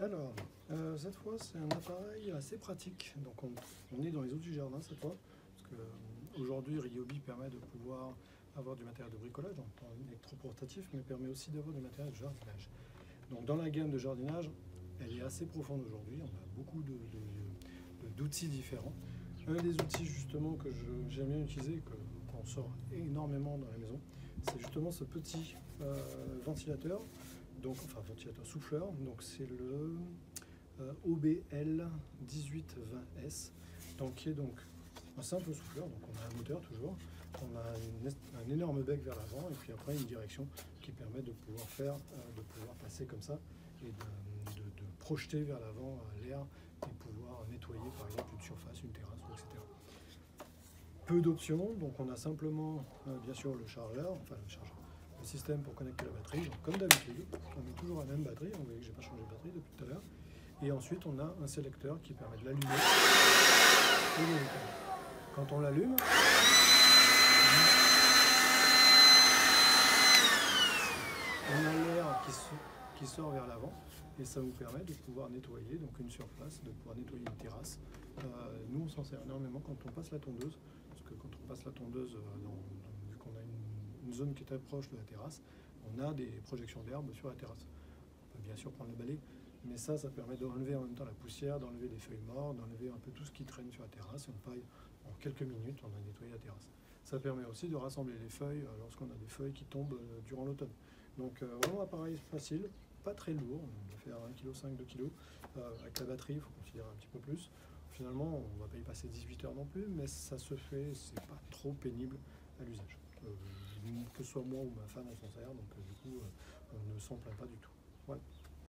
Alors, cette fois, c'est un appareil assez pratique. Donc, on est dans les outils du jardin cette fois, parce que aujourd'hui, Ryobi permet de pouvoir avoir du matériel de bricolage, donc en électroportatif, mais permet aussi d'avoir du matériel de jardinage. Donc, dans la gamme de jardinage, elle est assez profonde aujourd'hui. On a beaucoup d'outils différents. Un des outils justement que j'aime bien utiliser, qu'on sort énormément dans la maison, c'est justement ce petit ventilateur. Donc, enfin ventilateur souffleur, donc c'est le OBL 1820S, donc qui est donc un simple souffleur, donc on a un moteur toujours, on a un énorme bec vers l'avant et puis après une direction qui permet de pouvoir passer comme ça et de projeter vers l'avant l'air et pouvoir nettoyer par exemple une surface, une terrasse, etc. Peu d'options, donc on a simplement bien sûr le chargeur, le système pour connecter la batterie, donc comme d'habitude, on met toujours la même batterie, vous voyez que je n'ai pas changé de batterie depuis tout à l'heure, et ensuite on a un sélecteur qui permet de l'allumer et de l'éteindre. Quand on l'allume, on a l'air qui sort vers l'avant, et ça vous permet de pouvoir nettoyer donc une surface, de pouvoir nettoyer une terrasse. Nous on s'en sert énormément quand on passe la tondeuse, parce que quand on passe la tondeuse, vu qu'on a une zone qui est très proche de la terrasse, on a des projections d'herbe sur la terrasse. On peut bien sûr prendre le balai, mais ça permet d'enlever en même temps la poussière, d'enlever les feuilles mortes, d'enlever un peu tout ce qui traîne sur la terrasse, et en quelques minutes on a nettoyé la terrasse. Ça permet aussi de rassembler les feuilles lorsqu'on a des feuilles qui tombent durant l'automne. Donc vraiment appareil facile, pas très lourd, on doit faire 1,5 kg, 2 kg. Avec la batterie, il faut considérer un petit peu plus. Finalement, on ne va pas y passer 18 heures non plus, mais ça se fait, c'est pas trop pénible à l'usage. Que ce soit moi ou ma femme, on s'en sert, donc du coup, on ne s'en plaint pas du tout. Voilà.